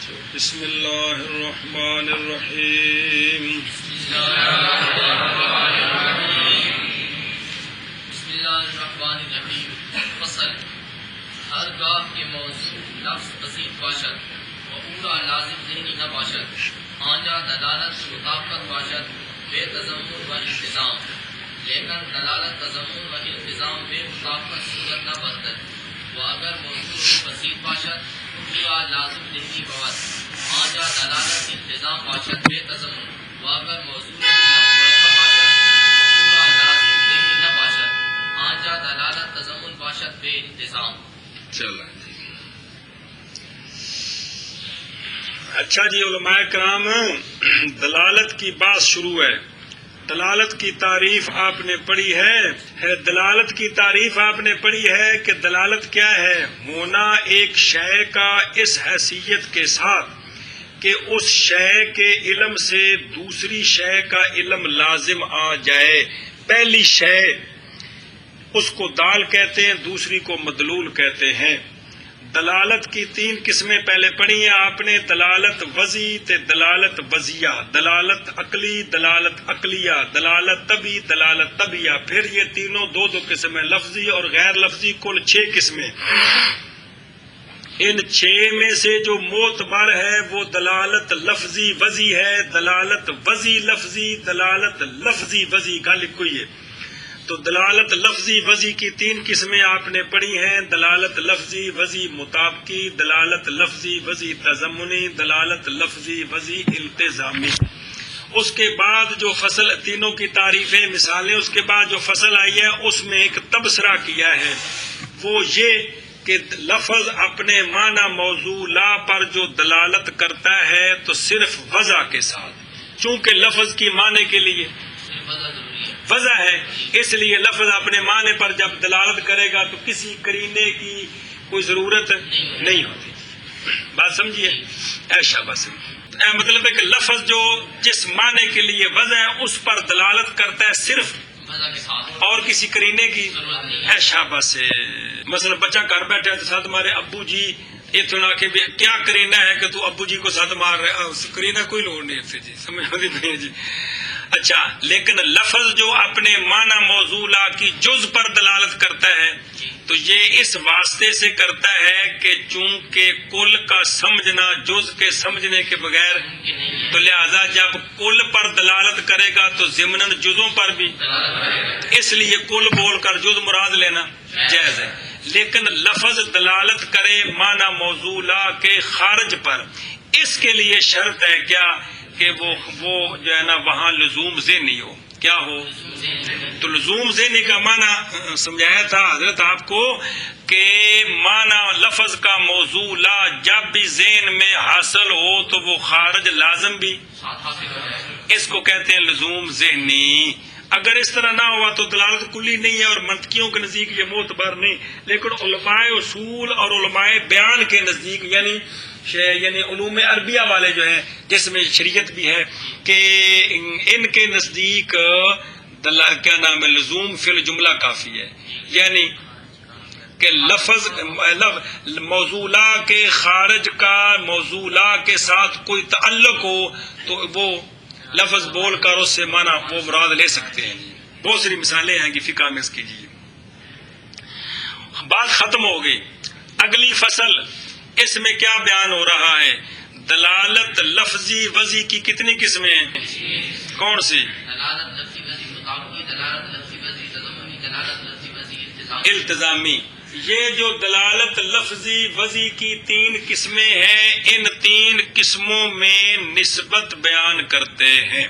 بسم اللہ الرحمن الرحیم. بسم اللہ الرحمن الرحیم. فصل ہر گاہ کے موضوع لفظ مزید باشد و پورا لازم ذہنی نہ باشد، آنجا دلالت مطابقت باشد بے تضمن و التزام، لیکن دلالت تضمن و التزام بے مطابقت صورت نہ بندد. و اگر موضوع مزید باشد پورا لازم ذہنی بود، آنجا دلالت التزام باشد بے تضمن. و اگر موضوع مرکب باشد پورا لازم ذہنی نہ باشد، آنجا دلالت تضمن باشد بے التزام. چلو اچھا جی علماء کرام، دلالت کی بات شروع ہے. دلالت کی تعریف آپ نے پڑھی ہے. دلالت کی تعریف آپ نے پڑھی ہے کہ دلالت کیا ہے؟ ہونا ایک شے کا اس حیثیت کے ساتھ کہ اس شے کے علم سے دوسری شے کا علم لازم آ جائے. پہلی شے اس کو دال کہتے ہیں، دوسری کو مدلول کہتے ہیں. دلالت کی تین قسمیں پہلے پڑھی ہیں آپ نے، دلالت وضعی تے دلالت وضعیہ، دلالت عقلی، دلالت عقلیہ، دلالت طبعی، دلالت طبعیہ. پھر یہ تینوں دو قسمیں، لفظی اور غیر لفظی، کل 6 قسمیں. ان 6 میں سے جو معتبر ہے وہ دلالت لفظی وضعی ہے، دلالت وضعی لفظی، دلالت لفظی وضعی. گل کوئی ہے تو دلالت لفظی وضعی کی 3 قسمیں آپ نے پڑھی ہیں، دلالت لفظی وضعی مطابقی، دلالت لفظی وضعی تضمنی، دلالت لفظی وضعی التزامی. اس کے بعد جو فصل، تینوں کی تعریفیں مثالیں، اس کے بعد جو فصل آئی ہے اس میں ایک تبصرہ کیا ہے، وہ یہ کہ لفظ اپنے معنی موضوع لا پر جو دلالت کرتا ہے تو صرف وضع کے ساتھ، چونکہ لفظ کی معنی کے لیے وضع ہے، اس لیے لفظ اپنے معنی پر جب دلالت کرے گا تو کسی قرینے کی کوئی ضرورت نہیں ہوتی. بات سمجھیے؟ ایسا بس مطلب ہے کہ لفظ جو جس معنی کے لیے وضع ہے اس پر دلالت کرتا ہے صرف اور کسی قرینے کی ایسا بس. مثلا بچہ گھر بیٹھا ہے تو ساتھ ہمارے ابو جی، یہ تو نہ کہ کیا قرینہ ہے کہ تو ابو جی کو ساتھ مار رہے، قرینہ کوئی لوڑ نہیں ہے جی، سمجھ نہیں جی. اچھا، لیکن لفظ جو اپنے معنی موضوع کی جز پر دلالت کرتا ہے تو یہ اس واسطے سے کرتا ہے کہ چونکہ کل کا سمجھنا جز کے سمجھنے کے بغیر، تو لہذا جب کل پر دلالت کرے گا تو ضمناً جزوں پر بھی، اس لیے کل بول کر جز مراد لینا جائز ہے. لیکن لفظ دلالت کرے معنی موضوع کے خارج پر، اس کے لیے شرط ہے کیا کہ وہ جو ہے نا وہاں لزوم ذہنی ہو. کیا ہو؟ تو لزوم ذہنی کا معنی سمجھایا تھا حضرت آپ کو کہ معنی لفظ کا موضوع لا جب بھی ذہن میں حاصل ہو تو وہ خارج لازم بھی، اس کو کہتے ہیں لزوم ذہنی. اگر اس طرح نہ ہوا تو دلالت کلی نہیں ہے اور منطقیوں کے نزدیک یہ معتبر نہیں. لیکن علماء اصول اور علماء بیان کے نزدیک یعنی علوم عربیہ والے جو ہیں جس میں شریعت بھی ہے کہ ان کے نزدیک کیا نام ہے لزوم فی الجملہ کافی ہے. یعنی کہ لفظ موضوع کے خارج کا موضوع کے ساتھ کوئی تعلق ہو تو وہ لفظ بول کر اس سے معنی وہ مراد لے سکتے ہیں. بہت ساری مثالیں ہیں کہ فقہ میں اس کیجیے. بات ختم ہو گئی. اگلی فصل اس میں کیا بیان ہو رہا ہے؟ دلالت لفظی وضعی کی کتنی قسمیں ہیں؟ کون سی؟ دلالت لفظی وضعی مطابقی، دلالت لفظی وضعی تضمنی، دلالت لفظی وضعی التزامی. یہ جو دلالت لفظی وضعی کی 3 قسمیں ہیں، ان 3 قسموں میں نسبت بیان کرتے ہیں.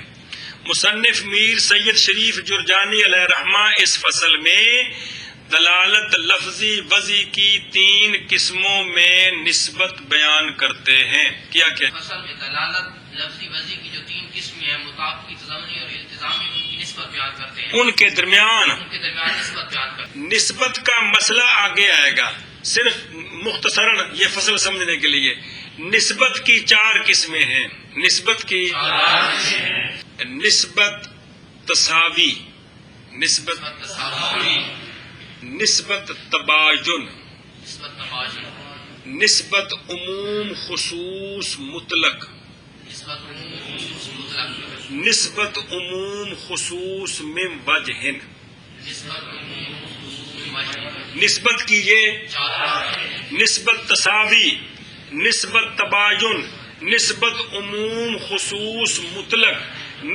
مصنف میر سید شریف جرجانی علیہ رحمہ اس فصل میں دلالت لفظی وضعی کی 3 قسموں میں نسبت بیان کرتے ہیں. کیا کیا؟ فصل میں دلالت لفظی وضعی کی جو 3 قسمیں ہیں، مطابقی، تضمنی اور التزامی، ان کی نسبت بیان کرتے ہیں. ان کے درمیان نسبت بیان کرتے ہیں. نسبت کا مسئلہ آگے آئے گا. صرف مختصراً یہ فصل سمجھنے کے لیے نسبت کی 4 قسمیں ہیں. نسبت کی نسبت تساوی، نسبت تباین، نسبت عموم خصوص مطلق، نسبت عموم خصوص مطلق، نسبت عموم خصوص من وجہ، نسبت عموم خصوص وجہ، نسبت کیجئے، چار نسبت تساوی، نسبت تباین، نسبت عموم خصوص مطلق،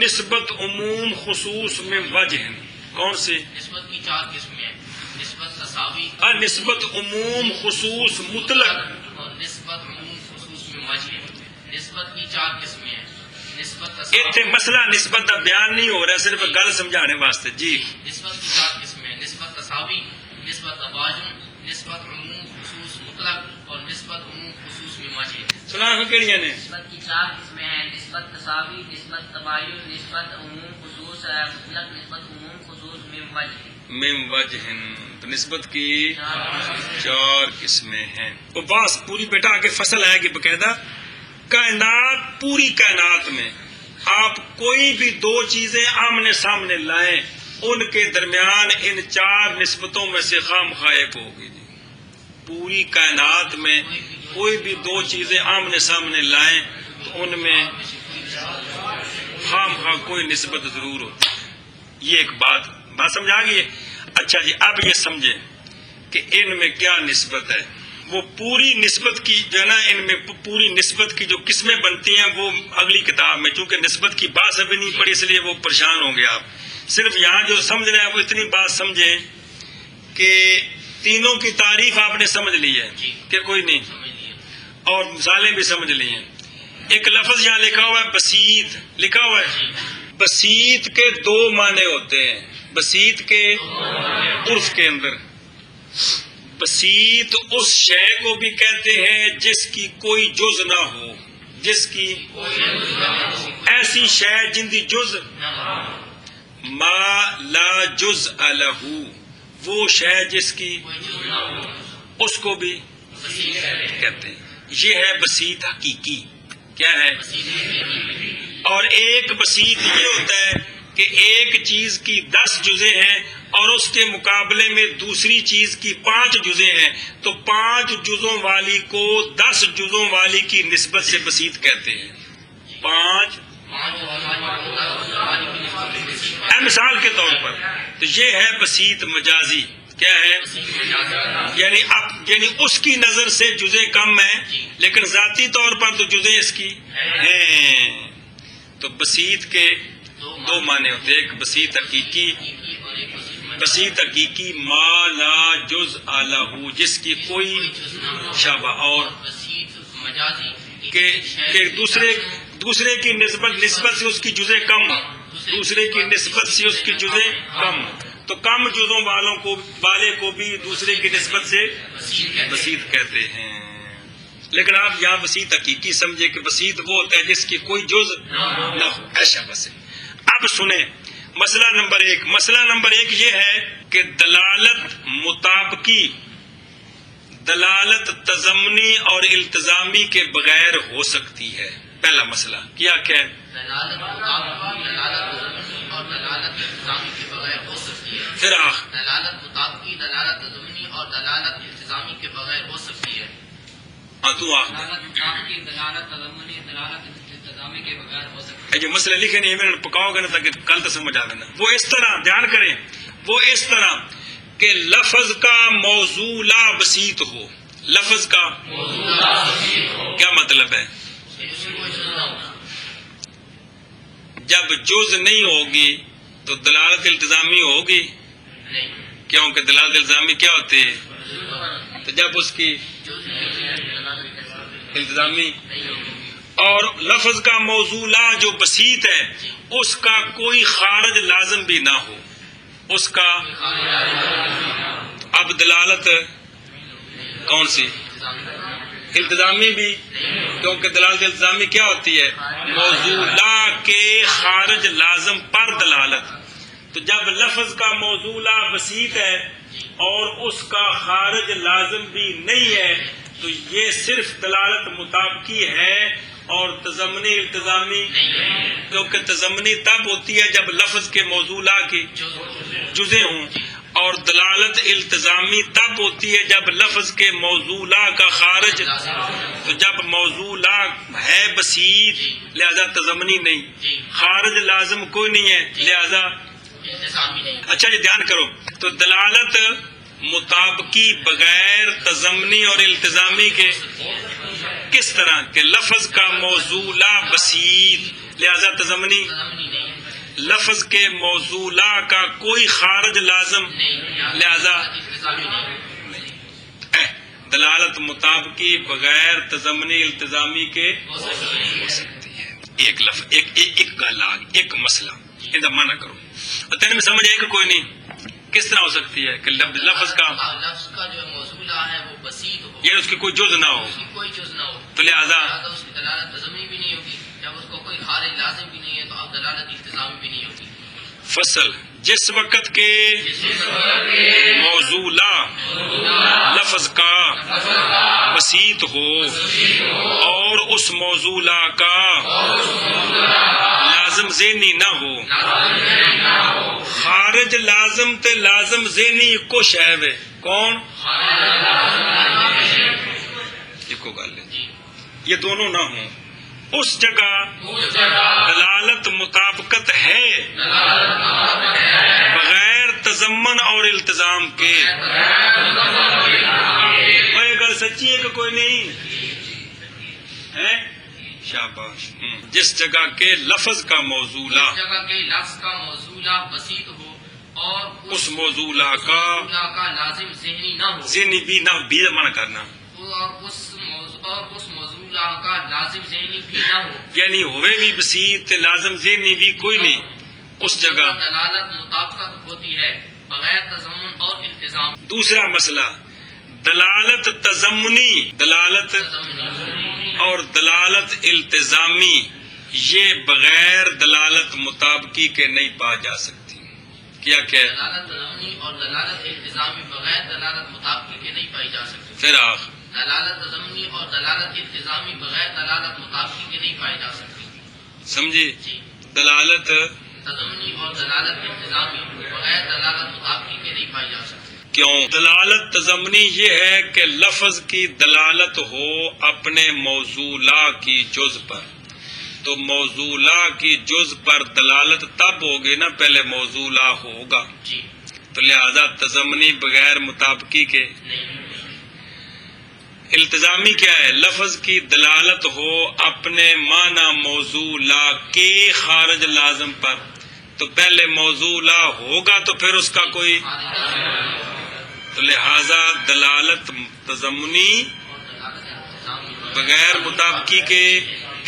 نسبت عموم خصوص من وجہ، کون سے؟ نسبت کی چار قسمیں ہیں، نسبت تساوی نسبت عموم خصوص مطلق، اور نسبت عموم خصوص میں وجہ۔ نسبت کی چار قسمیں ہیں، نسبت اتنے تساوی، مسئلہ نسبت کا بیان نہیں ہو رہا، صرف گل سمجھانے واسطے جی۔ نسبت کی چار قسمیں ہیں، نسبت تساوی، نسبت تباین، نسبت عموم خصوص مطلق اور نسبت عموم خصوص میں وجہ۔ سنا کہڑی نے؟ نسبت کی چار قسمیں ہیں، نسبت تساوی، نسبت تباین، نسبت عموم خصوص مطلق، نسبت عموم خصوص من وجہ۔ من وجہ، تو نسبت کی چار قسمیں ہیں۔ وہ بات پوری بیٹا آگے فصل آئے گی باقاعدہ۔ کائنات، پوری کائنات میں آپ کوئی بھی دو چیزیں آمنے سامنے لائیں، ان کے درمیان ان چار نسبتوں میں سے خواہ مخواہ ایک ہوگی جی۔ پوری کائنات میں کوئی بھی دو چیزیں آمنے سامنے لائیں تو ان میں خواہ مخواہ کوئی نسبت ضرور ہوتی ہے۔ یہ ایک بات سمجھا گئی۔ اچھا جی، اب یہ سمجھیں کہ ان میں کیا نسبت ہے۔ وہ پوری نسبت کی جو ہے نا، ان میں پوری نسبت کی جو قسمیں بنتی ہیں وہ اگلی کتاب میں، چونکہ نسبت کی بات ابھی نہیں پڑھی اس لیے وہ پریشان ہوں گے آپ۔ صرف یہاں جو سمجھ رہے ہیں وہ اتنی بات سمجھیں کہ تینوں کی تعریف آپ نے سمجھ لی ہے کہ کوئی نہیں، سمجھ لیے، اور مثالیں بھی سمجھ لی ہیں۔ ایک لفظ یہاں لکھا ہوا ہے بسیط، لکھا ہوا ہے۔ بسیط کے دو معنی ہوتے ہیں، بسیط کے عرف کے اندر بسیط اس شے کو بھی کہتے ہیں جس کی کوئی جز نہ ہو، جس کی ایسی شے جن کی جز ما لا جز لہ، وہ شے جس کی اس کو بھی کہتے ہیں۔ یہ ہے بسیط حقیقی۔ کیا ہے؟ اور ایک بسیط یہ ہوتا ہے کہ ایک چیز کی 10 جزیں ہیں اور اس کے مقابلے میں دوسری چیز کی 5 جزیں ہیں، تو 5 جزوں والی کو 10 جزوں والی کی نسبت سے بسیط کہتے ہیں۔ 5 مثال کے طور پر تو یہ ہے بسیط مجازی۔ کیا ہے؟ یعنی اس کی نظر سے جزیں کم ہیں لیکن ذاتی طور پر تو جزیں اس کی ہیں۔ تو بسیط کے دو معنی ہوتے ہیں، ایک بسیط حقیقی، بسیط حقیقی ما لا جز لہ، جس کی کوئی شابہ، اور کہ دوسرے کی نسبت سے اس کی جزیں کم، دوسرے کی نسبت سے اس کی جزیں کم، تو کم جزوں والے کو بھی دوسرے کی نسبت سے بسیط کہتے ہیں۔ لیکن آپ یہاں بسیط حقیقی سمجھے کہ بسیط وہ ہوتا ہے جس کی کوئی جز نہ ہو، ایسا بس ہے۔ اب سنیں مسئلہ نمبر 1۔ مسئلہ نمبر 1 یہ ہے کہ دلالت مطابقی، دلالت تضمنی اور التزامی کے بغیر ہو سکتی ہے۔ پہلا مسئلہ کیا ہے؟ دلالت مطابقی، دلالت تضمنی اور دلالت التزامی کے بغیر ہو سکتی ہے۔ پھر دلالت مطابقی، دلالت تضمنی اور دلالت التزامی کے بغیر ہو سکتی ہے۔ دلالت مطابقی، دلالت تضمنی، دلالت انتظامی کے بغیر ہو سکتی ہے۔ جو مسئلے لکھے نہیں میں پکاؤ گے نا تاکہ کل تو سمجھ آ دینا۔ وہ اس طرح دھیان کریں، وہ اس طرح کہ لفظ کا موضوع لا بسیط ہو۔ لفظ کا کیا مطلب ہے؟ جب جز نہیں ہوگی تو دلالت التزامی ہوگی، کیونکہ دلالت التزامی کیا ہوتی ہے؟ تو جب اس کی التزامی، اور لفظ کا موضوع لا جو بسیط ہے اس کا کوئی خارج لازم بھی نہ ہو، اس کا اب دلالت کون سی؟ التزامی بھی، کیونکہ دلالت التزامی کیا ہوتی ہے؟ موضوع لا کے خارج لازم پر دلالت۔ تو جب لفظ کا موضوع لا بسیط ہے اور اس کا خارج لازم بھی نہیں ہے تو یہ صرف دلالت مطابقی ہے اور تضمنی التزامی، کیونکہ تضمنی تب ہوتی ہے جب لفظ کے موضوع لا کی جزیں ہوں، اور دلالت التزامی تب ہوتی ہے جب لفظ کے موضوع لا کا خارج، تو جب موضوع لا ہے بسیط لہذا تضمنی نہیں، جی خارج لازم کوئی نہیں ہے لہذا التزامی نہیں. اچھا جی دھیان کرو، تو دلالت مطابقی بغیر تضمنی اور التزامی کے کس طرح کہ لفظ کا موضوع لا بسیط لہذا تضمنی، تضمنی نہیں لفظ کے موضوع لا کا کوئی خارج لازم لہذا التزامی نہیں. دلالت مطابقی بغیر تضمنی التزامی کے ہو سکتی ہے. ہو سکتی ہے. ایک لفظ ایک گل ایک مسئلہ یہ مانا کرو اور تین میں سمجھ آئے کہ کوئی نہیں کس طرح ہو سکتی ہے کہ لفظ کا لفظ کا جو موضوع ہے وہ بسیط ہو، یہ اس کی کوئی جز نہ ہو اس کی کوئی جز نہ ہو، تو لہذا لہٰذا اس کی دلالت تضمنی بھی نہیں ہوگی. جب اس کو کوئی خارج لازم بھی نہیں ہے تو اب دلالت التزامی بھی نہیں ہوگی. فصل جس وقت کے موضوع لا لفظ کا بسیط ہو اور اس موضوع لا کا لازم ذہنی نہ ہو، خارج لازم تے لازم ذہنی کو شے کون ایک گل ہے یہ دونوں نہ ہوں اس جگہ دلالت مطابقت ہے بغیر تضمن اور التزام کے. یہ گل سچی ہے کہ کوئی نہیں ہے؟ شاباش. جس جگہ کے لفظ کا موضوع لا اس جگہ کے لفظ کا موضوع بسیط ہو اور اس موضوع لا کا لازم ذہنی نہ ہو، ذہنی بھی نہ بھی منع کرنا اور اس موضوع کا لازم ذہنی بھی نہ ہو، یعنی ہوئے بھی بسیط لازم ذہنی بھی کوئی نہیں اس جگہ دلالت مطابقت ہوتی ہے بغیر تضمن اور التزام. دوسرا مسئلہ دلالت تضمنی دلالت اور دلالت التزامی یہ بغیر دلالت مطابقی کے نہیں پا جا سکتی. کیا کہ دلالت تضمنی اور دلالت التزامی بغیر دلالت مطابقی کے نہیں پائی جا سکتی. پھر آخ دلالت تضمنی اور دلالت التزامی بغیر دلالت مطابقی کے نہیں پائی جا سکتی. سمجھے جی دلالت تضمنی اور دلالت التزامی بغیر دلالت مطابقی کے نہیں پائی جا سکتی. کیوں؟ دلالت تضمنی یہ ہے کہ لفظ کی دلالت ہو اپنے موضوع لا کی جز پر، تو موضوع لا کی جز پر دلالت تب ہوگی نا پہلے موضوع لا ہوگا، جی تو لہذا تضمنی بغیر مطابقی کے. نہیں. التزامی کیا ہے؟ لفظ کی دلالت ہو اپنے معنی موضوع لا کے خارج لازم پر، تو پہلے موضوع لا ہوگا تو پھر اس کا کوئی، تو لہذا دلالت تضمنی بغیر مطابقی کے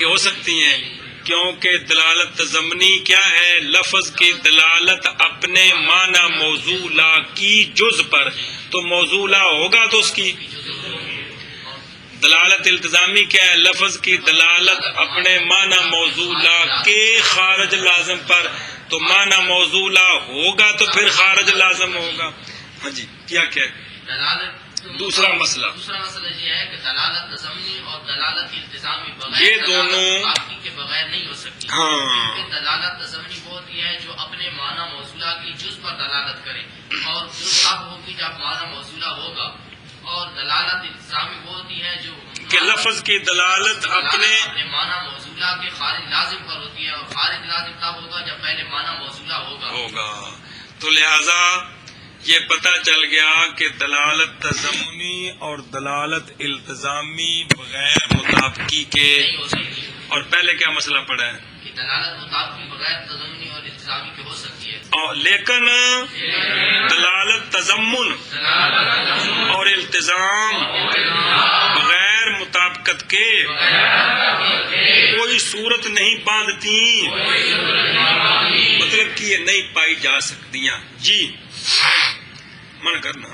ہو سکتی ہیں، کیونکہ دلالت تضمنی کیا ہے؟ لفظ کی دلالت اپنے معنی موضوع لا کی جز پر، تو موضوع لا ہوگا تو اس کی. دلالت التزامی کیا ہے؟ لفظ کی دلالت اپنے معنی موضوع لا کے خارج لازم پر، تو معنی موضوع لا ہوگا تو پھر خارج لازم ہوگا. ہاں جی کیا کہ دوسرا مسئلہ یہ ہے کہ دلالت تضمنی اور دلالت التزامی بغیر یہ دونوں مطابقی کے بغیر نہیں ہو سکتی. ہاں کیونکہ دلالت تضمنی وہ ہوتی ہے جو اپنے معنی موصولہ کی جز پر دلالت کرے، اور جز تب ہوگی جب معنی موصولہ ہوگا، اور دلالت التزامی وہ ہوتی ہے جو کہ لفظ کی دلالت اپنے معنی موصولہ کے خارج لازم پر ہوتی ہے، اور خارج لازم تب ہوگا جب پہلے معنی موصولہ ہوگا. تو لہذا یہ پتہ چل گیا کہ دلالت تضمنی اور دلالت التزامی بغیر مطابقی کے. نہیں ہو سکتی. اور پہلے کیا مسئلہ پڑا ہے کہ دلالت مطابقی بغیر تضمنی اور التزامی کے ہو سکتی ہے، لیکن دلالت تضمن اور التزام بغیر مطابقت کے کوئی صورت نہیں باندھتی، مطلب کہ یہ نہیں پائی جا سکتیاں. جی من کرنا.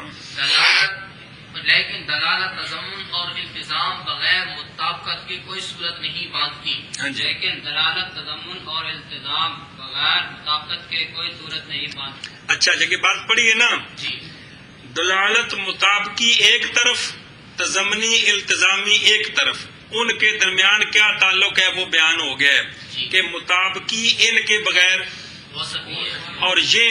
لیکن دلالت تضمن اور التزام بغیر مطابقت کی کوئی صورت نہیں باندھتی. ہاں جی لیکن دلالت تضمن اور التزام بغیر مطابقت کے کوئی صورت نہیں باندھتی. اچھا جگہ بات پڑی ہے نا. جی دلالت مطابقی ایک طرف، تضمنی التزامی ایک طرف، ان کے درمیان کیا تعلق ہے وہ بیان ہو گیا ہے کہ مطابقی ان کے بغیر ہو سکتی ہے، اور یہ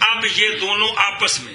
اب یہ دونوں آپس میں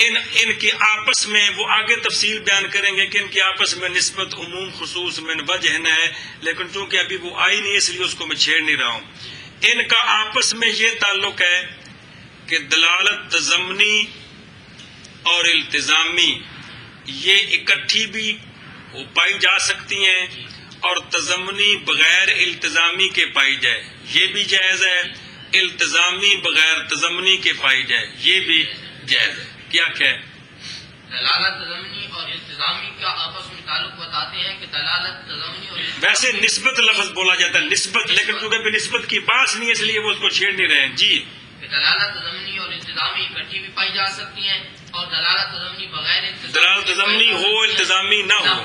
ان کے آپس میں وہ آگے تفصیل بیان کریں گے کہ ان کے آپس میں نسبت عموم خصوص من وجہ ہے، لیکن چونکہ ابھی وہ آئی نہیں اس لیے اس کو میں چھیڑ نہیں رہا ہوں. ان کا آپس میں یہ تعلق ہے کہ دلالت تضمنی اور التزامی یہ اکٹھی بھی پائی جا سکتی ہیں اور تضمنی بغیر التزامی کے پائی جائے یہ بھی جائز ہے، التزامی بغیر تضمنی کے پائی جائے یہ بھی جائز ہے. کیا کہ دلالت تضمنی اور التزامی کا آپس میں تعلق بتاتے ہیں کہ دلالت تضمنی اور التزامی ویسے نسبت لفظ بولا جاتا ہے نسبت، لیکن چونکہ بھی نسبت کی بات نہیں ہے اس لیے وہ اس کو چھیڑ نہیں رہے ہیں. جی کہ دلالت تضمنی اور التزامی اکٹھی بھی پائی جا سکتی ہیں اور دلالت تضمنی بغیر دلالت تضمنی ہو التزامی نہ ہو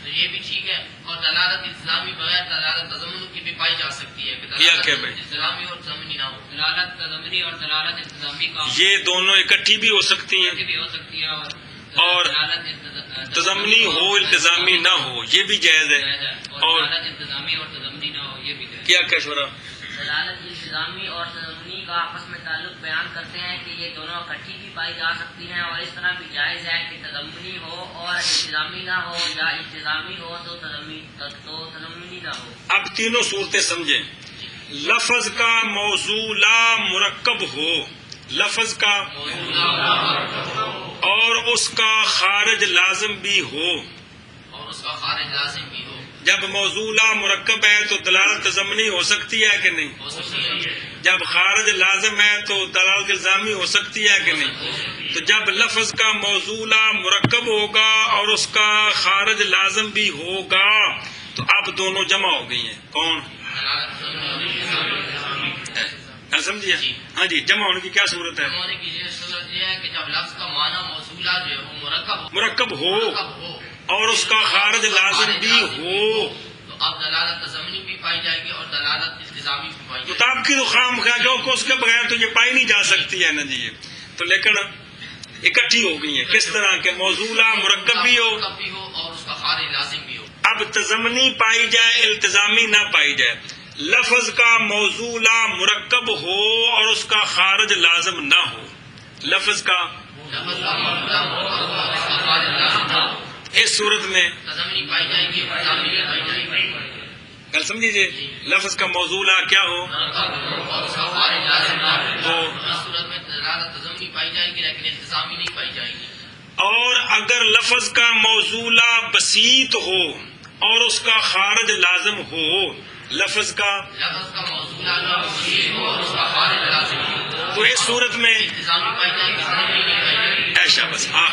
تو یہ بھی ٹھیک ہے، اور دلالت التزامی بغیر دلالت تضمنی کی بھی پائی جا سکتی ہے کہ کیا دلالت کہ بھائی؟ التزامی اور تضمنی نہ ہو. دلالت تضمنی اور دلالت التزامی کا یہ دونوں اکٹھی بھی ہو سکتی ہیں بھی ہو سکتی ہے اور دلالت تضمنی ہو التزامی نہ ہو یہ بھی جائز ہے. اور دلالت التزامی اور تضمنی نہ ہو یہ بھی جائز ہے. کیا کشورہ دلالت التزامی اور تضمنی کا آپس میں تعلق بیان کرتے ہیں کہ یہ دونوں اکٹھی بھی پائی جا سکتی ہیں اور اس طرح بھی جائز ہے کہ تضمنی ہو اور التزامی نہ ہو یا التزامی ہو تو تضمنی نہ ہو. اب تینوں صورتیں سمجھیں. لفظ کا موضوع لا مرکب ہو، لفظ کا اور اس کا خارج لازم بھی ہو. اور اس کا خارج لازم بھی ہو. جب موضوع لا مرکب ہے تو دلالت تضمنی ہو سکتی ہے کہ نہیں؟ ہو سکتی ہے. جب خارج لازم ہے تو دلالت الزامی ہو سکتی ہے کہ نہیں؟ تو جب لفظ کا موضوع لا مرکب ہوگا اور اس کا خارج لازم بھی ہوگا تو اب دونوں جمع ہو گئی ہیں. کون دلالت تضمنی اور التزامی. سمجھیے؟ ہاں جی، جمع ہونے کی کیا صورت ہے؟ ہونے کی یہ صورت یہ ہے کہ جب لفظ کا معنی موصولہ جو ہے وہ مرکب ہو ہو اور اس کا خارج لازم بھی ہو تو اب دلالت تضمنی بھی پائی جائے گی اور دلالت التزامی بھی پائی جائے گی. کتاب کی تو خام خواہ جو کہ اس کے بغیر تو یہ پائی نہیں جا سکتی ہے نا جی. تو لیکن اکٹھی ہو گئی ہیں کس طرح کے موضوع لا مرکب بھی ہو مرکب بھی ہو اور اس کا خارج لازم بھی ہو. اب تضمنی پائی جائے التزامی نہ پائی جائے. لفظ کا موضوع لا مرکب ہو اور اس کا خارج لازم نہ ہو. لفظ کا لفظ کا موصولہ مرکب ہو اور اس کا خارج لازم نہ ہو. اس صورت میں تضمنی پائی جائے گی التزامی بھی پائی جائے گی. کل سمجھیے لفظ کا موضوع لا کیا ہو مرکب ہو اور اس کا خارج لازم نہ ہو تو اس صورت میں دلالت تضمنی پائی جائے گی لیکن التزامی نہیں پائی جائے گی. اور اگر لفظ کا موضوع لا بسیط ہو اور اس کا خارج لازم ہو. لفظ کا لفظ کا موصولہ جو بسیط ہو اور اس کا خارج لازم ہو تو اس صورت میں التزامی پائی جائے گی تضمنی نہیں پائی جائے گی. ایشا بس ہاں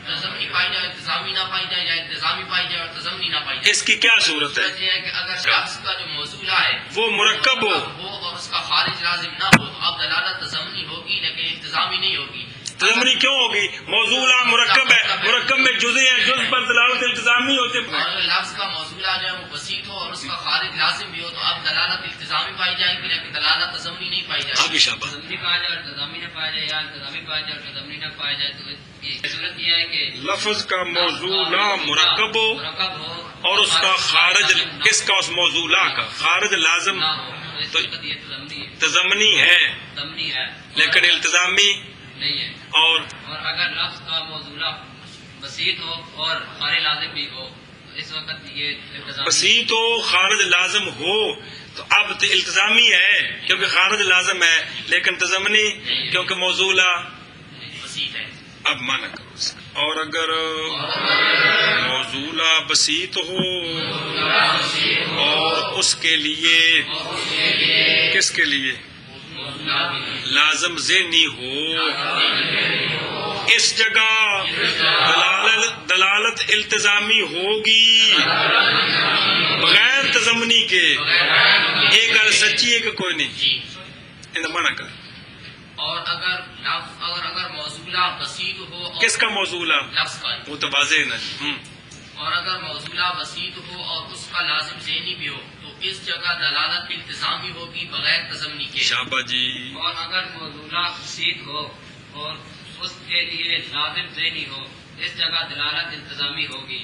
تضمنی پائی جائے التزامی نہ پائی جائے یا التزامی پائی جائے اور تضمنی نہ پائی جائے. اس کی کیا صورت ہے؟ صورت یہ ہے کہ اگر لفظ کا جو موصولہ ہے وہ مرکب ہو اور اس کا خارج لازم نہ ہو تو اب دلالت تضمنی ہوگی لیکن التزامی نہیں ہوگی. تضمنی کیوں ہوگی؟ موضوع لا مرکب ہے، مرکب میں جزء ہے، جز پر دلالت التزامی ہوتے. اور اگر لفظ کا موصولہ جو ہے وہ بسیط ہو اور اس کا خارج لازم بھی ہو تو اب دلالت التزامی پائی جائے گی لیکن دلالت تضمنی نہیں پائی جائے گی. ابھی شاباش. تضمنی پایا جائے اور تضمنی نہ پایا جائے یا تضمنی پایا جائے اور تضمنی نہ پایا جائے تو یہ صورت یہ ہے کہ لفظ کا موضوع لا مرکب ہو مرکب ہو اور اس کا خارج کس کا اس موضوع لا کا خارج لازم نہ ہو تو اس صورت یہ تضمنی ہے. تضمنی ہے تضمنی ہے لیکن التزامی نہیں ہے. اور اگر لفظ کا موضوع بسیط ہو اور خارج لازم بھی ہو تو اس وقت یہ التزامی بسیط ہو خارج لازم ہو تو اب تو التزامی ہے کیونکہ خارج لازم ہے لیکن تضمنی کیونکہ موضوع لا بسیط ہے. اب مانا کرو اس کا. اور اگر موضوع لا بسیط ہو اور اس کے لیے کس کے لیے لازم ذہنی ہو اس جگہ دلالت التزامی ہوگی بغیر تضمنی کے. ایک گل سچی ہے کہ کوئی نہیں جی. انہیں منع کر. اور اگر موصولہ بسیط ہو اور کس کا موضوع لا لفظ کا وہ تو واضح ہے نا. اور اگر موصولہ بسیط ہو اور اس کا لازم ذہنی بھی ہو تو اس جگہ دلالت التزامی ہوگی بغیر تضمنی کے. شابہ جی. اور اگر موضوع بسیط ہو اور اس کے لیے لازم ذہنی ہو اس جگہ دلالت التزامی ہوگی.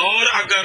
اور اگر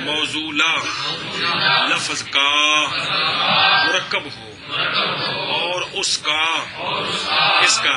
موضوعہ لفظ کا مرکب ہو اور اس کا اس کا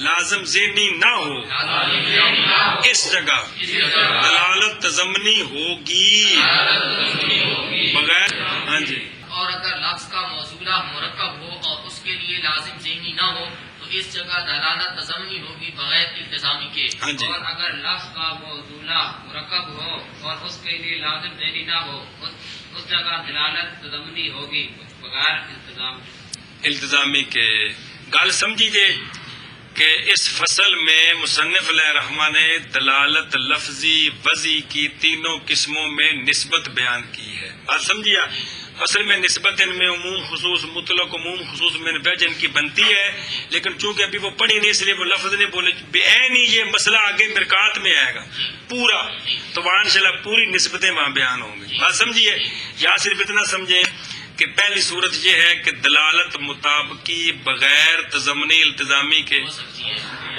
لازم ذہنی نہ ہو اس جگہ دلالت تضمنی ہوگی بغیر ہاں جی اور اگر لفظ کا موصولہ مرکب ہو اور اس کے لیے لازم ذہنی نہ ہو تو اس جگہ دلالت تضمنی ہوگی بغیر التزامی کے۔ ہاں جی۔ اور اگر لفظ کا موصولہ مرکب ہو اور اس کے لیے لازم ذہنی نہ ہو اس جگہ دلالت تضمنی ہوگی بغیر التزامی کے۔ گل سمجھیے کہ اس فصل میں مصنف علیہ الرحمہ نے دلالت لفظی وضعی کی تینوں قسموں میں نسبت بیان کی ہے۔ بات سمجھیے، اصل میں نسبت ان میں عموم خصوص مطلق عموم خصوص میں جن کی بنتی ہے، لیکن چونکہ ابھی وہ پڑھی نہیں اس لیے وہ لفظ نہیں بولے۔ بعین ہی یہ مسئلہ آگے مرکات میں آئے گا پورا، تو وہاں انشاءاللہ پوری نسبتیں وہاں بیان ہوں گی۔ بات سمجھیے، یا صرف اتنا سمجھیں کہ پہلی صورت یہ ہے کہ دلالت مطابقی بغیر تضمنی التزامی کے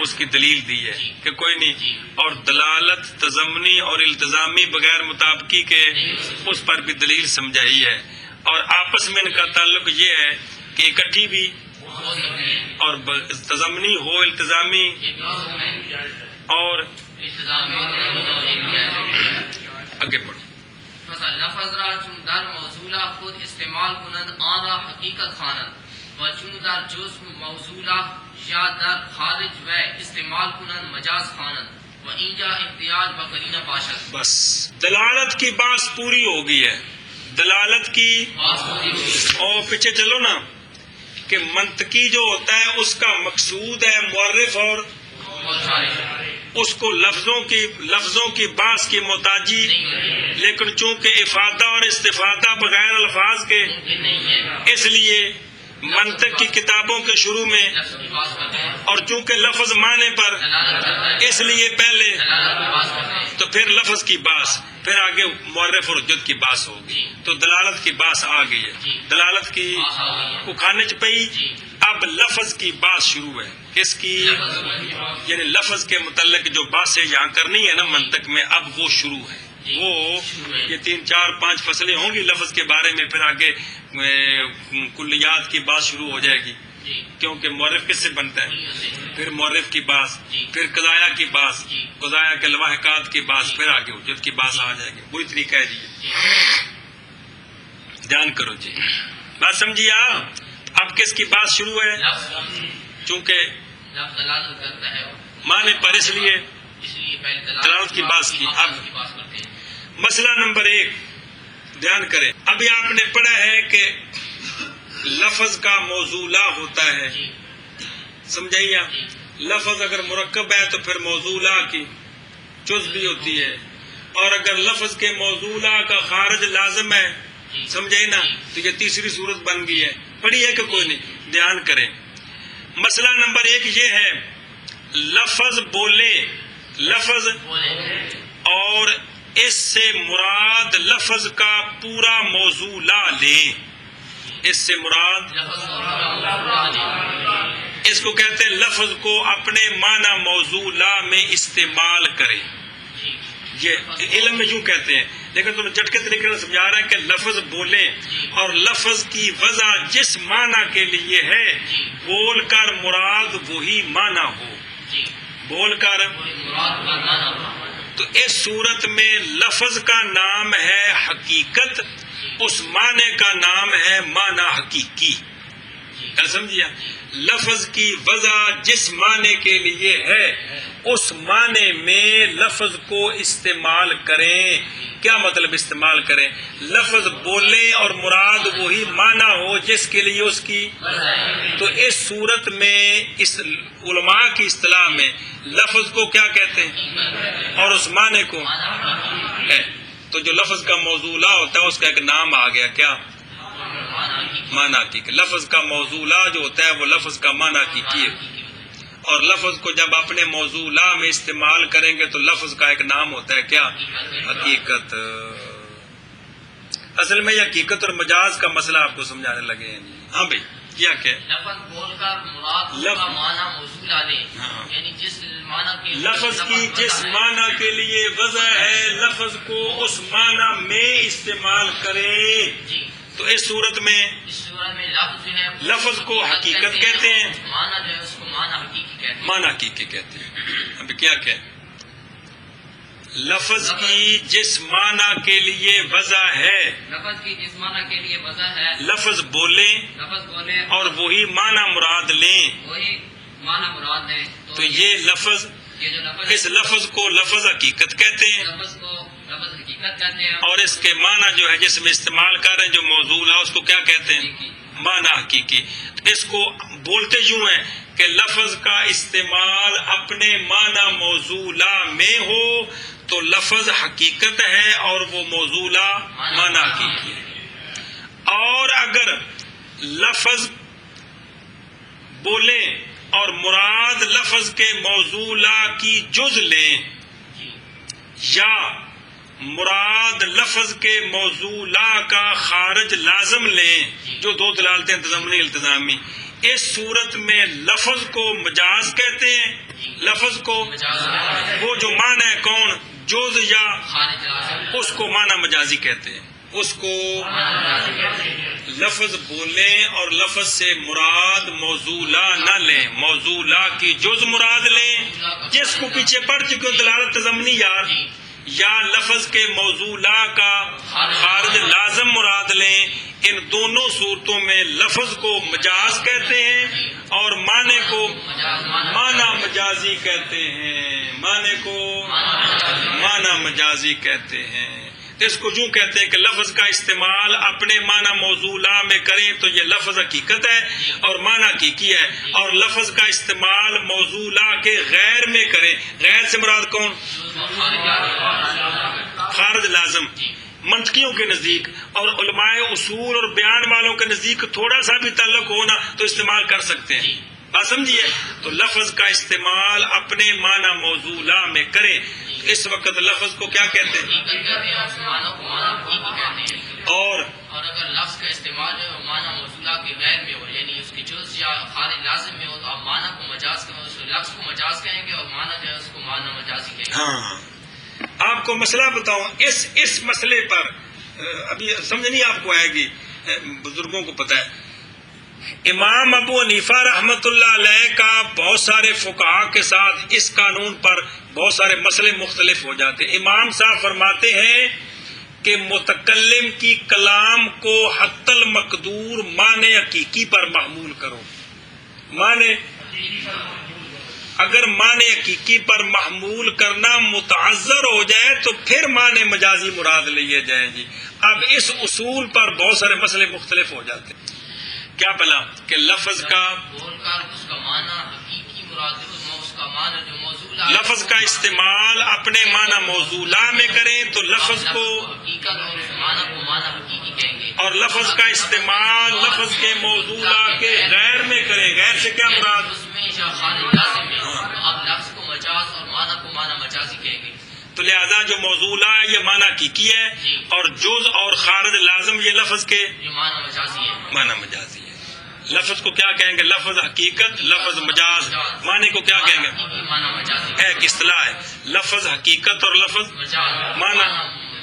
اس کی دلیل دی ہے کہ کوئی نہیں، اور دلالت تضمنی اور التزامی بغیر مطابقی کے اس پر بھی دلیل سمجھائی ہے، اور آپس میں ان کا تعلق یہ ہے کہ اکٹھی بھی اور تضمنی ہو التزامی اور آگے پڑھو۔ مثلا لفظ را چون در موصولہ خود استعمال کنند آن را حقیقت خوانند و چون در جزء موصولہ یا در خارج و استعمال کنند مجاز خوانند و اینجا احتیاج بقرینہ باشد۔ بس دلالت کی بات پوری ہو گئی ہے، دلالت کی۔ اور پیچھے چلو نا کہ منطقی جو ہوتا ہے اس کا مقصود ہے معرف اور اس کو لفظوں کی باس کی محتاجی، لیکن چونکہ افادہ اور استفادہ بغیر الفاظ کے، اس لیے منطق کی کتابوں کے شروع میں، اور چونکہ لفظ معنی پر، اس لیے پہلے تو پھر لفظ کی باس، پھر آگے معرف اور حجت کی باس ہوگی، تو دلالت کی باس آ گئی ہے، دلالت کی اکھانے پئی۔ اب لفظ کی بات شروع ہے، کس کی؟ یعنی لفظ کے متعلق جو باتیں یہاں کرنی ہے نا منطق میں، اب وہ شروع ہے۔ وہ یہ 3 4 5 فصلیں ہوں گی لفظ کے بارے میں، پھر آگے کلیات کی بات شروع ہو جائے گی، کیونکہ معرف کس سے بنتا ہے، پھر معرف کی بات، پھر قضایا کی بات، قضایا کے لواحقات کی بات، پھر آگے حجت کی بات آ جائے گی۔ وہی طریقہ ہے جی، دھیان کرو جی، بات سمجھیے آپ۔ اب کس کی بات شروع ہے؟ چونکہ لفظ دلالت کرتا ہے معنی پر، اس لیے پہلے دلالت کی بات کی۔ اب مسئلہ نمبر 1 دھیان کریں، ابھی آپ نے پڑھا ہے کہ لفظ کا موضوعہ ہوتا ہے، سمجھائیے آپ، لفظ اگر مرکب ہے تو پھر موضوعہ کی جز بھی ہوتی ہے، اور اگر لفظ کے موضوعہ کا خارج لازم ہے، سمجھائے نا، تو یہ تیسری صورت بن گئی ہے۔ پڑھی ہے کہ کوئی نہیں؟ دھیان کریں، مسئلہ نمبر 1 یہ ہے، لفظ بولے، لفظ اور اس سے مراد لفظ کا پورا موضوعہ لیں، اس سے مراد اس کو کہتے ہیں لفظ کو اپنے معنی موضوعہ میں استعمال کریں۔ یہ علم میں یوں کہتے ہیں، لیکن تم جھٹکے طریقے سے سمجھا رہے ہیں کہ لفظ بولیں اور لفظ کی وضع جس معنی کے لیے ہے بول کر مراد وہی معنی ہو، بول کر، تو اس صورت میں لفظ کا نام ہے حقیقت، اس معنی کا نام ہے معنی حقیقی۔ کیا سمجھیا؟ لفظ کی وضع جس معنی کے لیے ہے اس معنی میں لفظ کو استعمال کریں۔ کیا مطلب استعمال کریں؟ لفظ بولیں اور مراد وہی معنی ہو جس کے لیے اس کی، تو اس صورت میں اس علماء کی اصطلاح میں لفظ کو کیا کہتے ہیں اور اس معنی کو ہے، تو جو لفظ کا موضوعہ ہوتا ہے اس کا ایک نام آ گیا، کیا؟ معنی حقیقی۔ لفظ کا موضوعہ جو ہوتا ہے وہ لفظ کا معنی حقیقی ہے، اور لفظ کو جب اپنے موضوعہ میں استعمال کریں گے تو لفظ کا ایک نام ہوتا ہے، کیا؟ حقیقت۔ اصل میں یہ حقیقت اور مجاز کا مسئلہ آپ کو سمجھانے لگے ہیں۔ ہاں بھائی کیا کہ لفظ بول کر مراد لفظ- کا معنی موصول آ لے، ہاں۔ یعنی جس معنی کے لفظ کی جس وضع ہے، معنی کے لیے وضع ہے لفظ کو اس معنی میں استعمال کرے. جی تو اس صورت میں اس صورت میں لفظ جو ہے لفظ کو حقیقت کہتے ہیں، معنی جو ہے اس کو معنی حقیقی کہتے ہیں. معنی حقیقی کہتے ہیں. اب کیا کہ لفظ کی جس معنی کے لیے وضع ہے لفظ کی جس معنی کے لیے وضع ہے، لفظ بولیں لفظ بولے اور وہی معنی مراد لیں وہی معنی مراد ہے. تو یہ لفظ یہ جو لفظ اس لفظ کو لفظ حقیقت کہتے ہیں. لفظ کو لفظ حقیقت کہتے ہیں. اور اس کے معنی جو ہے جس میں استعمال کر رہے ہیں جو موضوع ہے اس کو کیا کہتے ہیں؟ معنی حقیقی. اس کو بولتے یوں ہیں کہ لفظ کا استعمال اپنے معنی موضوعہ میں ہو تو لفظ حقیقت ہے اور وہ موضوعہ معنی حقیقی ہے. اور اگر لفظ بولیں اور مراد لفظ کے موضوعہ کی جز لیں یا مراد لفظ کے موضوعہ کا خارج لازم لیں، جو دو دلالتیں تضمنی التزامی، اس صورت میں لفظ کو مجاز کہتے ہیں. لفظ کو وہ جو معنی ہے کون جز یا خارج لازم اس کو معنی مجازی کہتے ہیں. اس کو لفظ بولیں اور لفظ سے مراد موضوعہ نہ لیں، موضوعہ کی جز مراد لیں جس کو پیچھے پڑھ چکے ہو دلالت تضمنی یار، یا لفظ کے موضوعہ کا خارج لازم مراد لیں. ان دونوں صورتوں میں لفظ کو مجاز کہتے ہیں اور معنی کو معنی مجازی کہتے ہیں. معنی کو معنی مجازی کہتے ہیں. اس کو یوں کہتے ہیں کہ لفظ کا استعمال اپنے معنی موضوعہ میں کریں تو یہ لفظ حقیقت ہے اور معنی حقیقی ہے، اور لفظ کا استعمال موضوعہ کے غیر میں کریں. غیر سے مراد کون؟ خارج لازم. منطقیوں کے نزدیک اور علماء اصول اور بیان والوں کے نزدیک تھوڑا سا بھی تعلق ہونا تو استعمال کر سکتے ہیں. بات سمجھیے؟ تو لفظ کا استعمال اپنے معنی موضوعہ میں کریں. اس وقت لفظ کو کیا کہتے ہیں؟ حقیقت کہتے ہیں، اس معنی کو معنی حقیقی کہتے ہیں. اور اور اگر لفظ کا استعمال جو ہے معنی موصولہ کے غیر میں ہو، یعنی اس کی جز یا خارج لازم میں ہو، تو آپ معنی کو مجاز کہیں، اس لفظ کو مجاز کہیں گے اور معنی جو ہے اس کو معنی مجازی کہیں گے. ہاں آپ کو مسئلہ بتاؤں اس مسئلے پر ابھی سمجھ نہیں آپ کو آئے گی، بزرگوں کو پتہ ہے. امام ابو حنیفہ رحمۃ اللہ علیہ کا بہت سارے فقہا کے ساتھ اس قانون پر بہت سارے مسئلے مختلف ہو جاتے ہیں. امام صاحب فرماتے ہیں کہ متکلم کی کلام کو حت المقدور معنی حقیقی پر محمول کرو. معنی اگر معنی حقیقی پر محمول کرنا متعذر ہو جائے تو پھر معنی مجازی مراد لیے جائیں جی. اب اس اصول پر بہت سارے مسئلے مختلف ہو جاتے ہیں. کیا بلا کہ لفظ کا بول کر اس کا معنی حقیقی مراد ہے، اس کا معنی جو موضوع لفظ کا استعمال اپنے معنی موضوعہ میں کریں تو لفظ کو، حقیقت اور اس معنی کو معنی حقیقی کہیں گے. اور لفظ کا استعمال لفظ کے موضوعہ کے غیر میں کریں. غیر سے کیا مراد؟ اس میں یا خارج لازم میں، تو آپ لفظ کو مجاز اور معنی کو معنی مجازی کہیں گے. تو لہذا جو موضوعہ ہے یہ معنی حقیقی ہے اور جز اور خارج لازم یہ لفظ کے یہ معنی مجازی ہے. معنی مجازی ہے. لفظ کو کیا کہیں گے؟ لفظ حقیقت، لفظ مجاز. معنی کو کیا کہیں گے؟ حقیقی معنی مجازی. ایک اصطلاح ہے لفظ حقیقت اور لفظ مجاز معنی.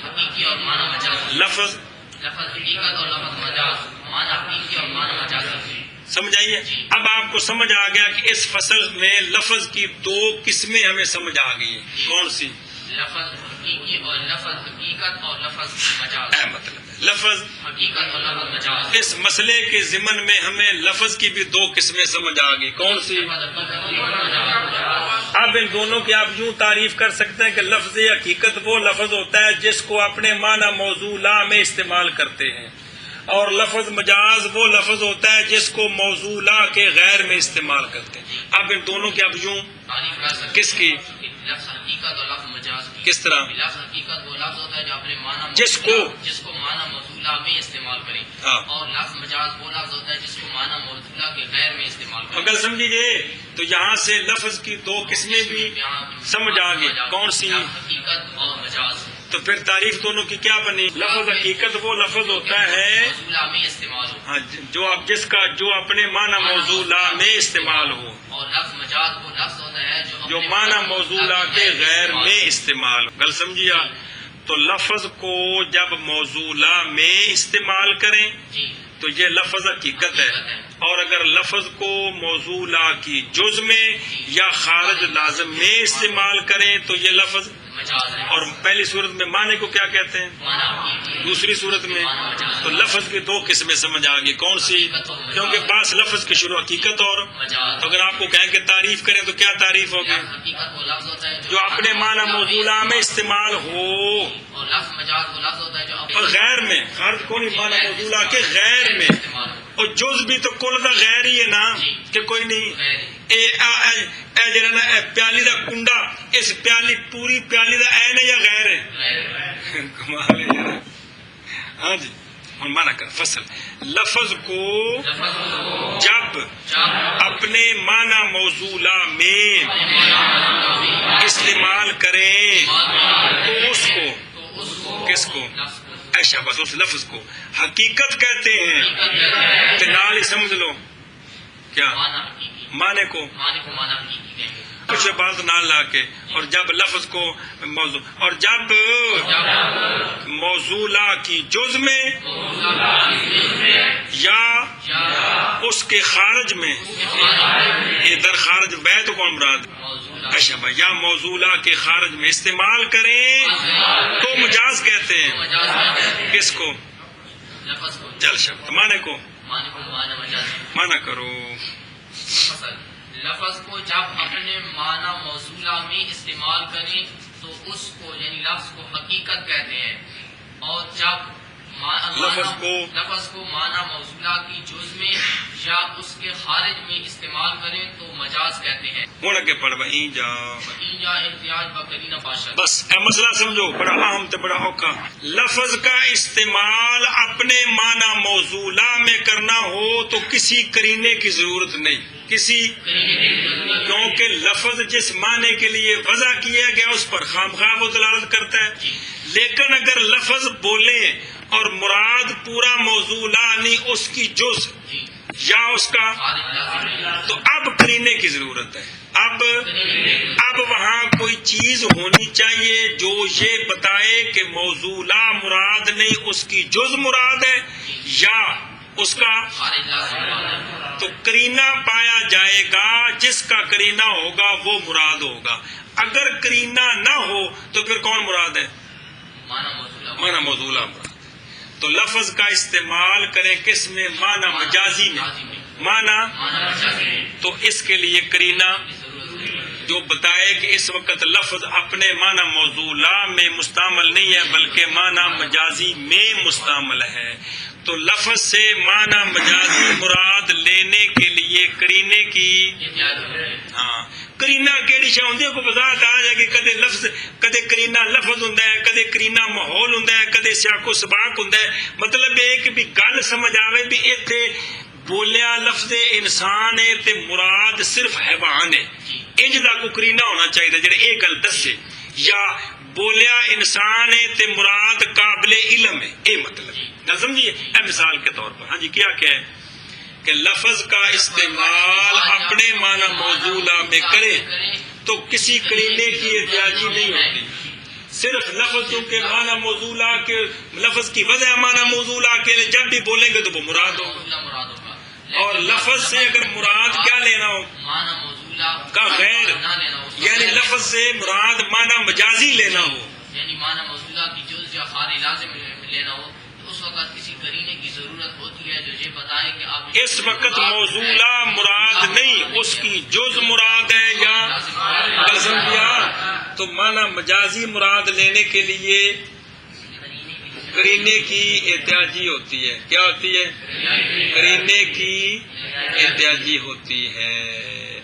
حقیقی اور معنی مجازی. لفظ لفظ حقیقت اور لفظ مجاز، معنی حقیقی اور معنی مجازی. سمجھ آئیے؟ اب آپ کو سمجھ آ گیا کہ اس فصل میں لفظ کی دو قسمیں ہمیں سمجھ آ گئی ہیں. کون سی؟ لفظ حقیقی اور لفظ حقیقت اور لفظ مجاز. مطلب ہے لفظ حقیقت اور لفظ مجاز. اس مسئلے کے ضمن میں ہمیں لفظ کی بھی دو قسمیں سمجھ آ گئی. کون سی؟ اب ان دونوں کی آپ یوں تعریف کر سکتے ہیں کہ لفظ حقیقت وہ لفظ ہوتا ہے جس کو اپنے معنی موضوعہ میں استعمال کرتے ہیں، اور لفظ مجاز وہ لفظ ہوتا ہے جس کو موضوعہ کے غیر میں استعمال کرتے ہیں. اب ان دونوں کی آپ یوں تعریف کر سکتے کس کی؟ لفظ حقیقت اور لفظ مجاز کی. کس طرح؟ لفظ حقیقت وہ لفظ ہوتا ہے جو اپنے معنی جس کو معنی موصولہ میں استعمال کریں، ہاں. اور لفظ مجاز وہ لفظ ہوتا ہے جس کو معنی موصولہ کے غیر میں استعمال کریں. اگر سمجھیے تو یہاں سے لفظ کی دو قسمیں بھی سمجھ آ گئی. کون سی؟ لفظ حقیقت اور مجاز. تو پھر تعریف دونوں کی کیا بنی؟ لفظ حقیقت وہ لفظ ہوتا ہے موضوع میں استعمال ہو، ہاں جو اب جس کا جو اپنے معنی موضوع لا میں استعمال ہو، اور لفظ مجاز وہ لفظ ہوتا ہے جو معنی موضوع لا کے غیر میں استعمال ہو. گل سمجھیا؟ تو لفظ کو جب موضوع لا میں استعمال کریں جی تو یہ لفظ حقیقت ہے، اور اگر لفظ کو موضوع لا کی جز میں یا خارج لازم میں استعمال کریں تو یہ لفظ. مجاز ہے، اور پہلی صورت میں معنی کو کیا کہتے ہیں؟ معنی حقیقی، دوسری صورت میں تو لفظ کی دو قسمیں سمجھ آ گئی. کون سی؟ کیونکہ بعض لفظ کی شروع حقیقت اور مجاز. تو اگر آپ کو کہیں کہ تعریف کریں تو کیا تعریف ہوگی؟ حقیقت وہ لفظ ہوتا ہے جو اپنے معنی موضوع لا میں استعمال ہو، اور لفظ مجاز وہ لفظ ہوتا ہے جو اور غیر میں خارج کو نہیں، معنی موضوع لا کے غیر میں. استعمال ہو. اور جز بھی تو کل دا غیر ہی ہے نا کہ کوئی نہیں. غیر اے جڑا نا اے پیالی دا کنڈا، اس پیالی پوری پیالی دا عین ہے یا غیر ہے؟ غیر کمال ہے یار. ہاں جی ہوں مانا کر فصل لفظ کو لفظ کو جب جب اپنے معنی موضوع لا میں استعمال کریں تو اس کو تو اس کو کس کو؟ لفظ کو ایشا بس اس لفظ کو حقیقت کہتے ہیں. حقیقت کہ نال ہی سمجھ لو کیا معنی حقیقی، معنی کو معنی کو معنی حقیقی کہیں گے. کچھ بات نہ لا کے، اور جب لفظ کو موضوع اور جب موضوع لا کی جز میں یا اس کے خارج میں، ادھر خارج وے تو کون مراد؟ اچھا بھائی، یا موضوع لا کے خارج میں استعمال کریں تو مجاز کہتے ہیں. مجاز کہتے ہیں کس کو؟ لفظ کو. چل شبد معنی کو معنی کو معنی مجاز. معنی کرو. فصل لفظ کو جب اپنے معنی موصولہ میں استعمال کریں تو اس کو یعنی لفظ کو حقیقت کہتے ہیں، اور جب لفظ کو معنی موصولہ کی جز میں یا اس کے خارج میں استعمال کریں تو مجاز کہتے ہیں. ہوں اگے پڑھ بھائی جا اینجا احتیاج بکرینہ باشد. بس اے مسئلہ سمجھو، بڑا اہم تے بڑا اوکھا. لفظ کا استعمال اپنے معنی موضوع لا میں کرنا ہو تو کسی کرینے کی ضرورت نہیں. کسی کیونکہ لفظ جس معنی کے لیے وضع کیا گیا اس پر خامخواہ وہ دلالت کرتا ہے. لیکن اگر لفظ بولے اور مراد پورا موضوع لا نہیں اس کی جز یا اس کا، تو اب کرینے کی ضرورت ہے. اب وہاں کوئی چیز ہونی چاہیے جو یہ بتائے کہ موضوع لا مراد نہیں اس کی جز مراد ہے یا اس کا. تو کرینہ پایا جائے گا، جس کا کرینہ ہوگا وہ مراد ہوگا. اگر کرینہ نہ ہو تو پھر کون مراد ہے؟ معنی موضوع لا مراد. تو لفظ کا استعمال کریں کس میں؟ معنی مجازی میں. معنی تو اس کے لیے کرینہ جو بتائے کہ اس وقت لفظ اپنے معنی موضوع لا میں مستعمل نہیں ہے بلکہ معنی مجازی میں مستعمل ہے. تو لفظ سے معنی مجازی مراد لینے کے لیے کرینے کی کرینا کیڑی شے ہوندی ہے کو وضاحت آ جائے گی. کدے لفظ کدے کرینا لفظ ہوندا ہے، کدے کرینا ماحول ہوندا ہے، کدے سیاق و سباق ہوندا ہے. مطلب یہ کہ بھی گل سمجھ آوے بھی ایتھے بولیا لفظ انسان ہے تے مراد صرف حیوان ہے، انج دا کو کرینا ہونا چاہیے جڑے یہ گل دسے. یا بولیا انسان ہے تے مراد قابل علم ہے، اے مطلب نہ سمجھیے. اے مثال کے طور پر ہاں جی کیا ہے کہ لفظ کا استعمال اپنے معنی موضوع لا میں کرے تو کسی کرینے کی احتیاجی نہیں ہوتی. صرف لفظ کے معنی موضوع لا کے لفظ کی وجہ معنی موضوع لا کے جب بھی بولیں گے تو وہ مراد ہوگا. اور لفظ سے اگر مراد کیا لینا ہو کا غیر، یعنی لفظ سے مراد معنی مجازی لینا ہو، یعنی معنی موصولہ کی جز یا خارج لازم لینا ہو تو اس وقت کسی کرینے کی ضرورت ہوتی ہے جو یہ بتائے کہ آپ اس وقت موضوع لا مراد نہیں اس کی جز مراد ہے یا سمجھا. تو معنی مجازی مراد لینے کے لیے کرینے کی احتیاجی ہوتی ہے. کیا ہوتی ہے؟ کرینے کی احتیاجی ہوتی ہے.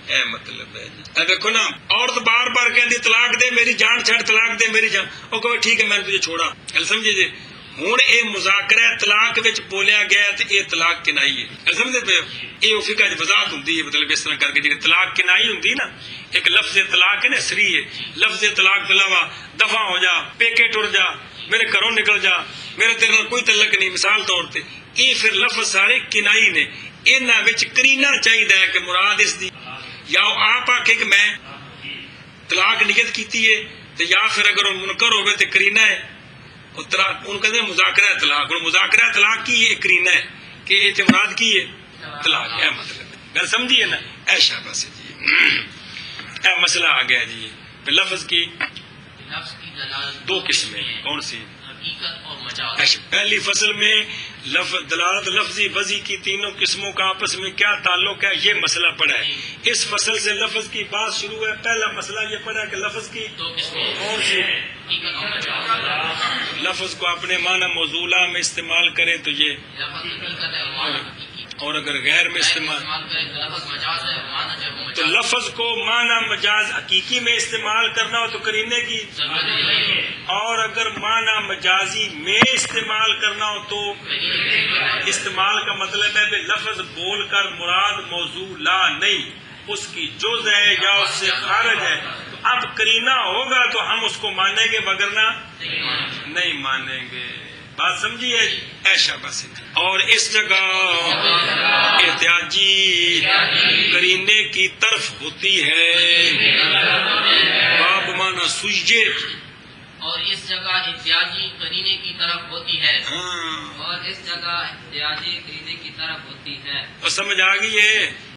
اے مطلب ہے جی دیکھو نا، عورت بار بار کہتی طلاق دے میری جان چھڑ، طلاق دے میری جان. وہ کہ ٹھیک ہے میں نے تجھے چھوڑا. سمجھے جی ہوں یہ مذاکرہ طلاق وچ بولیا گیا تے یہ طلاق کنائی ہے، سمجھتے پے ہو؟ یہ فقہ وچ وضاحت ہوندی ہے، مطلب اس طرح کر کے جی طلاق کنائی ہوندی نا، ایک لفظ طلاق ہے نا سری ہے، لفظ طلاق تو علاوہ دفع ہو جا، پیکے ٹر جا، میرے گھروں نکل جا، میرے تیرے نال کوئی تعلق نہیں، مثال طور تے یہ پھر لفظ سارے کنائی نے، انہاں وچ کرینہ چاہیے کہ مراد اس دی یا وہ آپ آکھے کہ میں طلاق نیت کیتی ہے تے یا پھر اگر وہ منکر ہوئے تے کرینہ ہے، ان کہتے ہیں مذاکرہ طلاق، اور مذاکرہ طلاق کی یہ کرینہ ہے کہ یہ مراد کی ہے طلاق، اے مطلب گل سمجھیے نا، اے شاباش جی، اے مسئلہ آ گیا جی۔ لفظ کی لفظ کی دلالت دو قسمیں ہیں، کون سی؟ حقیقت اور مجاز۔ پہلی فصل میں دلالت لفظی وضعی کی تینوں قسموں کا آپس میں کیا تعلق ہے یہ مسئلہ پڑھا ہے۔ اس فصل سے لفظ کی بات شروع ہے، پہلا مسئلہ یہ پڑھا ہے کہ لفظ کی دو قسمیں، کون سی؟ حقیقت اور مجاز۔ لفظ کو اپنے معنی موضوعہ میں استعمال کریں تو یہ، لفظ حقیقت ہے اور معنی حقیقی، اور اگر غیر میں استعمال کریں تو لفظ مجاز ہے، معنی جو ہے وہ تو مجاز۔ لفظ کو معنی مجاز حقیقی میں استعمال کرنا ہو تو کرینے کی، ضرورت نہیں ہے، اور اگر معنی مجازی میں استعمال کرنا ہو تو استعمال کا مطلب ہے کہ لفظ بول کر مراد موضوع لا نہیں، اس کی جز ہے یا اس سے خارج ہے، تو اب کرینہ ہوگا تو ہم اس کو مانیں گے وگرنہ نہیں مانیں گے۔ بات سمجھیے؟ ایشا بس۔ اور اس جگہ احتیاجی کرینے کی طرف ہوتی ہے، باب مانا سوئیے، اور اس جگہ احتیاجی قرینے کی طرف ہوتی ہے، ہاں، اور اس جگہ احتیاجی قرینے کی طرف ہوتی ہے۔ اور سمجھ آ گئی ہے؟